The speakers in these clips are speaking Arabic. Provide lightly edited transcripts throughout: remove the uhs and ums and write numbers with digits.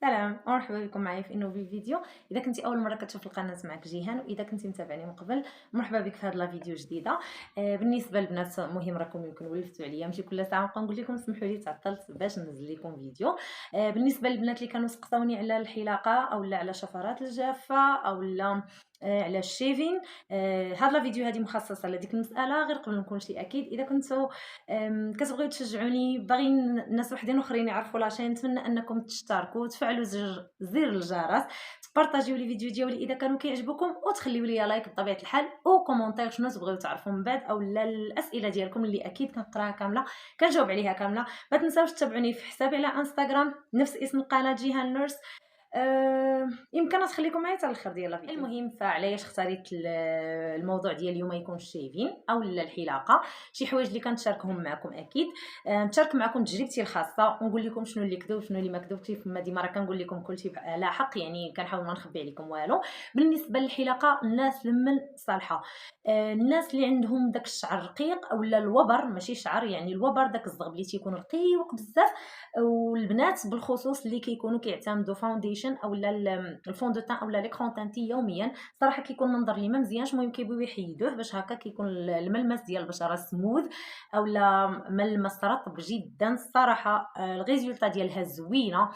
سلام ومرحبا بكم معايا في انه فيديو. اذا كنتي اول مره كتشوف القناه معك جيهان، واذا كنتي متابعني من قبل مرحبا بك في هذه لا فيديو جديده. بالنسبه للبنات مهم راكم يمكن ولفتوا عليا ماشي كل ساعه نبقى نقول لكم اسمحوا لي تعطلت باش ننزل لكم فيديو. بالنسبه للبنات اللي كانوا سقطوني على الحلاقه او لا على شفرات الجافه او لا على الشيفين، هاد لا فيديو هذه مخصصه لهذيك المساله. غير قبل ما نكون شي اكيد اذا كنتو كتبغيو تشجعوني باغيين الناس وحدين اخرين يعرفوا لاشين، نتمنى انكم تشتركوا وتفعلوا زر الجرس، تبارطاجيو لي فيديو ديالي اذا كانوا كيعجبوكم، وتخليو لي لايك بطبيعه الحال وكومونتير شنو تبغيو تعرفوا من بعد، او لا الاسئله ديالكم اللي اكيد كنقراها كامله كنجاوب عليها كامله. ما تنساوش تتابعوني في حسابي على انستغرام نفس اسم القناه جيهان نورس. يمكن تخليكم معايا حتى الاخر ديال الفيديو. المهم فعلاش اختاريت الموضوع ديال اليوم يكون الشيفين او الحلاقه، شي حوايج اللي كنتشاركهم معكم اكيد. نشارك معكم تجربتي الخاصه ونقول لكم شنو اللي كذب وشنو اللي ما كذب. كيف ما ديما راه كنقول لكم كلشي على حق، يعني كنحاول ما نخبي عليكم والو. بالنسبه للحلاقه الناس لمن صالحه، الناس اللي عندهم داك الشعر رقيق او لا الوبر، ماشي شعر يعني الوبر، داك الزغب اللي تيكون رقيق بزاف، والبنات بالخصوص اللي كيكونوا كيعتمدوا فاونديشن او لا الفون دو تان او لا ليكرون تانتي يوميا، صراحه كيكون منظر لي ما مزيانش. المهم كيبغيو يحيدوه باش هكا كيكون الملمس ديال البشره سموذ او لا ملمس رطب جدا. الصراحه الريزولتا ديالها زوينه.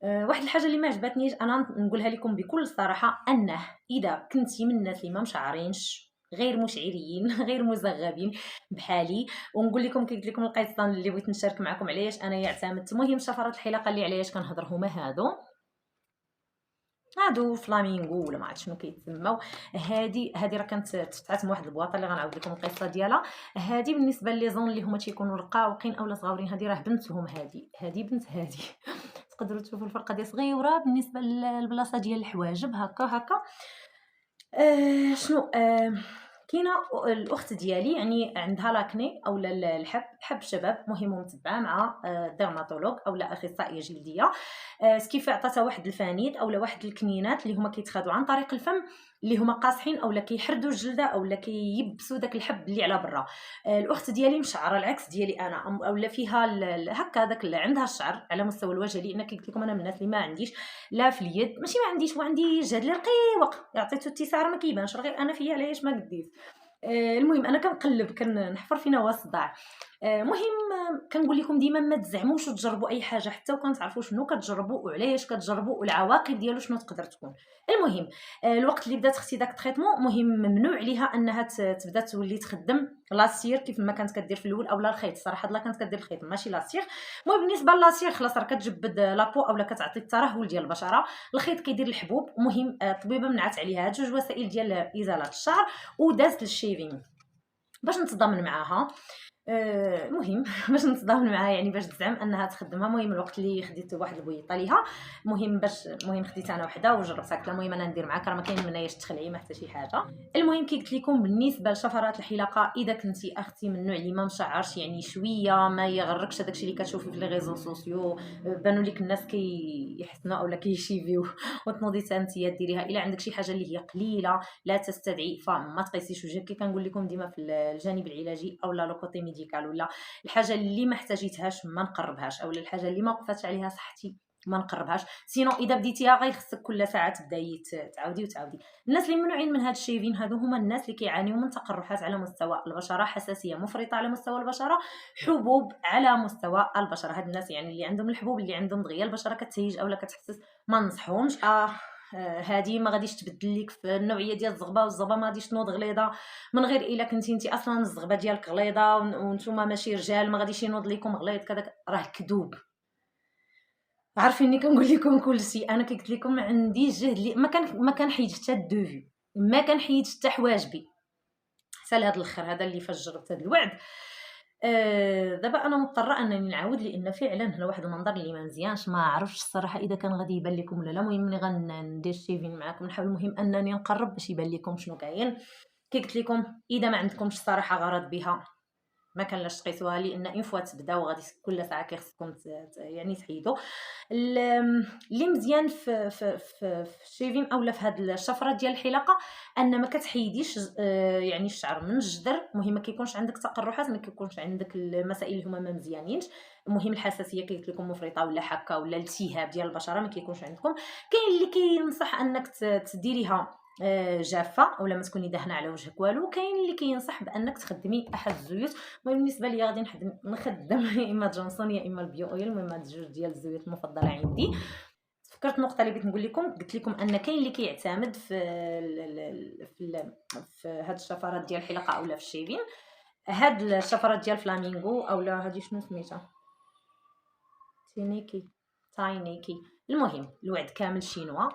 واحد الحاجه اللي ما عجبتنيش انا نقولها لكم بكل صراحه، انه اذا كنتي من الناس اللي ما مشعرينش غير مشعرين غير مزغبين بحالي، ونقول لكم كي قلت لكم القصه اللي بغيت نشارك معكم علاش انا اعتمدت. المهم شفرات الحلاقه اللي علاش كنهضر هما هادو فلامينغو ولا ما عرفت شنو كيتسموا. هادي راه كانت تفتحات من واحد البواطه اللي غنعاود لكم القصه ديالها. هادي بالنسبه لي زون اللي هما تيكونوا رقاقين اولا صغاورين، هادي راه بنتهم، هادي بنت هادي تقدروا تشوفوا الفرقه ديال صغيره بالنسبه للبلاصه ديال الحواجب هكا. شنو كاينه الاخت ديالي يعني عندها لاكني او الحب الشباب، مهم متبعه مع ديرماتولوج او اخصائيه جلديه. سكيف عطاتها واحد الفانيد او واحد الكنينات اللي هما كيتخادوا عن طريق الفم، اللي هما قاصحين او كيحردوا الجلده او كييبسوا داك الحب اللي على برا. الاخت ديالي مشعره العكس ديالي انا، او فيها هكا داك عندها الشعر على مستوى الوجه، لان كي قلت لكم انا من الناس اللي ما عنديش لا في اليد، ماشي ما عنديش وعندي جهد اللي رقيق عطيتو اتساع ما كيبانش، غير انا فيا علاش ما قديت. المهم انا كنقلب كنحفر فينا هو الصداع. مهم كنقول لكم ديما ما تزعموش وتجربوا اي حاجه حتى وكنتعرفوا شنو كتجربوا وعلاش كتجربوا والعواقب ديالو شنو تقدر تكون. المهم الوقت اللي بدات اختي داك التريتمون مهم ممنوع عليها انها تبدا تولي تخدم لاسير كيف ما كانت كدير في الاول، اولا الخيط. صراحه لا كانت كدير الخيط ماشي لاسير. المهم بالنسبه للاسير خلاص راه كتجبد لابو اولا كتعطي الترهل ديال البشره. الخيط كيدير الحبوب. مهم الطبيبه منعت عليها هاد جوج وسائل ديال ازاله الشعر ودازت للشيفين باش نتضامن معاها. المهم باش نتضامن معاها يعني باش تزعم انها تخدمها. المهم الوقت اللي خديت واحد البويطه ليها، المهم خديت انا وحده وجربتها. قلت لها المهم انا ندير معاك، راه ما كاين مناياش تخلعي ما حتى شي حاجه. المهم كي قلت لكم بالنسبه لشفرات الحلاقه، اذا كنتي اختي من النوع اللي ما مشعرش يعني شويه ما يغركش هذاكشي اللي كتشوفي في لي ريزو سوسيو، بانوا لك الناس كيحسنوا اولا كيشيفيو وتنوضي حتى انت ديريها. الا عندك شي حاجه اللي هي قليله لا تستدعي فما تقيسيش وجهك. كي كنقول لكم ديما في الجانب العلاجي او لا لو كوتي ميديكال، ولا الحاجه اللي ما احتاجيتهاش ما نقربهاش، او الحاجه اللي ما وقفاتش عليها صحتي ما نقربهاش. سينو اذا بديتيها غير خصك كل ساعه تبداي تعاودي وتعاودي. الناس اللي ممنوعين من هاد الشيفين هادو هما الناس اللي كيعانيو من تقرحات على مستوى البشره، حساسيه مفرطه على مستوى البشره، حبوب على مستوى البشره. هاد الناس يعني اللي عندهم الحبوب، اللي عندهم دغيا البشره كتهيج اولا كتحسس، ما ننصحهمش. هادي ما غاديش تبدل لك في النوعيه ديال الزغبه، والزغبه ما غاديش تنوض غليظه من غير الا كنتي انت اصلا الزغبه ديالك غليظه وانتم ماشي رجال، ما غاديش ينوض لكم غليظ كذا. راه كذوب. عارفيني كنقول لكم كلشي. انا كي قلت لكم ما عنديش جهد لي ما كان حيدت حتى الدوفي، ما كان حيدت حتى حواجبي حتى لهاد الاخر هذا اللي فاش جربت هاد الوعد. دابا انا مضطره انني نعاود لان فعلا هنا واحد المنظر اللي ما مزيانش. ما عرفتش الصراحه اذا كان غادي يبان لكم ولا لا. المهم ملي غندير الشيفين معاكم نحاول المهم انني نقرب باش يبان لكم شنو كاين. كي قلت لكم اذا ما عندكمش الصراحه غرض بها ما كان لاش تقيسوها، لان اون فوا تبداو غادي كل ساعه كيخصكم يعني تحيدوا. اللي مزيان في الشيفين اولا في هاد الشفره ديال الحلاقه ان ما كتحيديش يعني الشعر من الجدر. المهم ما كيكونش عندك تقرحات، ما كيكونش عندك المسائل اللي هما ما مزيانينش. المهم الحساسيه كي قلت لكم مفرطه ولا حكه ولا التهاب ديال البشره ما كيكونش عندكم. كاين اللي كينصح انك تديريها جافه اولا ما تكوني دهنه على وجهك والو. كاين اللي كينصح بانك تخدمي احد الزيوت. المهم بالنسبه لي غادي نخدم يا اما جونسون يا اما البيو اويل. المهم هاد الجوج ديال الزيوت المفضله عندي. فكرت النقطه اللي بغيت نقول لكم، قلت لكم ان كاين اللي كيعتمد في هاد الشفرات ديال الحلاقه اولا في الشيفين. هاد الشفرات ديال فلامينغو اولا هادي شنو سميتها، تاينيكي. المهم الوعد كامل شينوا،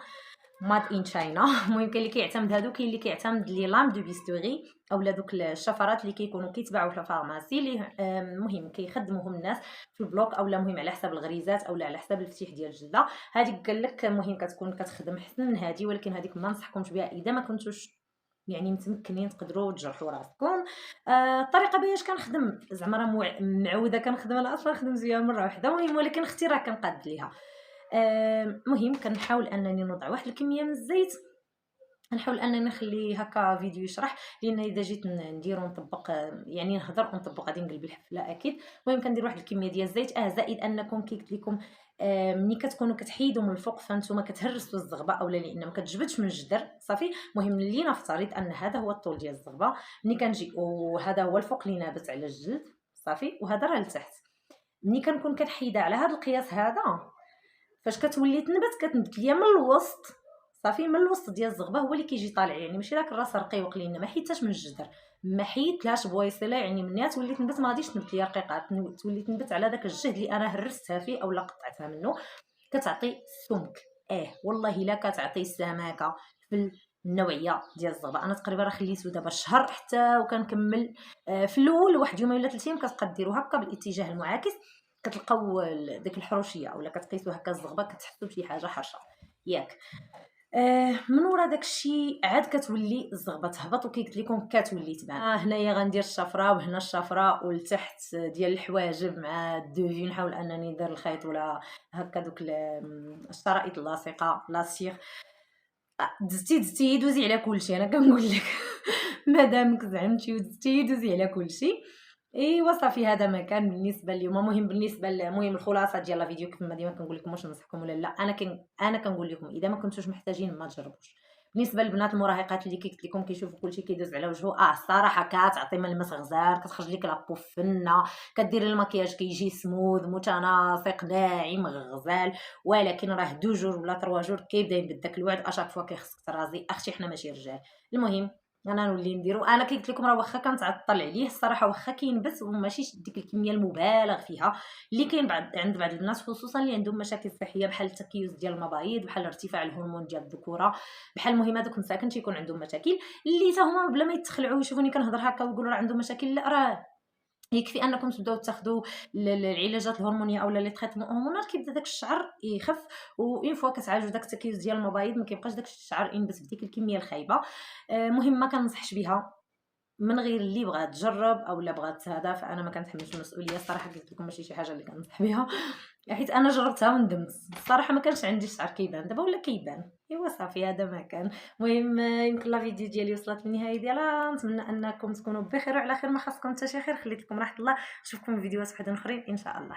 ماد ان تشاينا. المهم كاين اللي كيعتمد هادو، كاين اللي كيعتمد لي لام دو بيستوري اولا دوك الشفرات اللي كيكونوا كيتباعوا في الفارماسي اللي المهم كيخدموهم الناس في البلوك اولا مهم على حساب الغريزات اولا على حساب الفتيح ديال الجلده. هذيك قال لك المهم كتكون كتخدم احسن من هذه، ولكن هذيك ما ننصحكمش بها اذا ما كنتوش يعني متمكنين تقدروا تجرحوا راسكم. الطريقه باش كنخدم زعما راه معوده كنخدمها اصلا نخدم زيها مره واحده. المهم ولكن اختي راه كنقاد ليها. مهم كنحاول انني نوضع واحد الكميه من الزيت، نحاول انني نخلي هكا فيديو يشرح، لان اذا جيت ندير ونطبق يعني نهضر ونطبق غادي نقلب الحفله اكيد. المهم كندير واحد الكميه ديال الزيت زائد انكم كي قلت لكم ملي كتكونوا كتحيدوا من الفوق فانتوما كتهرسوا الزغبه اولا لان ما كتجبدش من الجدر صافي. المهم اللي نفترض ان هذا هو الطول ديال الزغبه ملي كنجي وهذا هو الفوق اللي نابت على الجلد صافي، وهذا راه لتحت. ملي كنكون كتحيدها على هذا القياس هذا فاش كتولي كتنبت ليا من الوسط صافي، من الوسط ديال الزغبه هو اللي كيجي طالع، يعني ماشي داك الراس رقيق لان ما حيدتهاش من الجدر، ما حيدتلهاش بويصله، يعني منها تولي تنبت ما غاديش تنبت ليا رقيقات، تولي تنبت على داك الجهد اللي انا هرستها فيه اولا قطعتها منه. كتعطي سمك والله الا كتعطي سماكه في النوعيه ديال الزغبه. انا تقريبا راه خليته دابا شهر حتى وكنكمل. في الاول واحد يومين ولا 3 ايام كتبقى ديرو هكا بالاتجاه المعاكس كتلقاو ديك الحروشيه اولا كتقيسوا هكا الزغبه كتحسوا بشي حاجه حرشه ياك. من ورا داكشي عاد كتولي الزغبه تهبط وكي قلت لكم كتولي تبان. هنايا غندير الشفره وهنا الشفره والتحت ديال الحواجب مع الدوفي. نحاول انني ندير الخيط ولا هكا دوك الشرائط اللاصقه لاسيغ. دزتي دوزي على كلشي انا كنقول لك. مادامك زعمتي ودزتي دوزي على كلشي. ايوا صافي هذا ما كان بالنسبه اليوم. مهم بالنسبه المهم الخلاصه ديال الفيديو كما ديما كنقول لكم واش ننصحكم ولا لا. انا كنقول لكم اذا ما كنتوش محتاجين ما تجربوش. بالنسبه للبنات المراهقات اللي قلت لكم كيشوفوا كلشي كيدوز على وجهه الصراحه كتعطي ملمس غزال، كتخرج لك لابو فنه، كدير المكياج كيجي سموذ متناسق ناعم غزال. ولكن راه 2 جور ولا 3 جور كيبدا يبدا داك الوعد اشاك فوا كيخصك ترازي. اختي حنا ماشي رجال. المهم انا نولي نديرو. انا كي قلت لكم راه واخا كنتعطل عليه الصراحه، واخا كينبت وماشي ديك الكميه المبالغ فيها اللي كاين عند بعض الناس خصوصا اللي عندهم مشاكل صحيه بحال التكيس ديال المبايض، بحال ارتفاع الهرمون ديال الذكوره، بحال المهم هذوك مساكن تيكون عندهم مشاكل اللي حتى هما بلا ما يتخلعوا يشوفوني كنهضر هكا ويقولوا راه عندهم مشاكل. لا، راه يكفي انكم تبداو تاخذوا العلاجات الهرمونيه اولا لي تريتمون هرمونال كيبدا داك الشعر يخف. وين فوا كتعالجوا داك التكيس ديال المبايض ما كيبقاش داك الشعر ينبت بديك الكميه الخايبه. مهم ما كنصحش بها من غير اللي بغا تجرب او لا بغات هذا. فانا ما كنتحملش المسؤوليه الصراحه. قلت لكم ماشي شي حاجه اللي كنصح بها حيت انا جربتها وندمت الصراحه. ما كانش عندي الشعر كيبان دابا ولا كيبان. ايوا صافي هذا ما كان. المهم يمكن لا فيديو ديالي وصلت للنهايه ديالها. نتمنى انكم تكونوا بخير وعلى خير. ما خاصكم حتى شي خير. خليت لكم راحه الله. نشوفكم في فيديوهات وحدين اخرين ان شاء الله.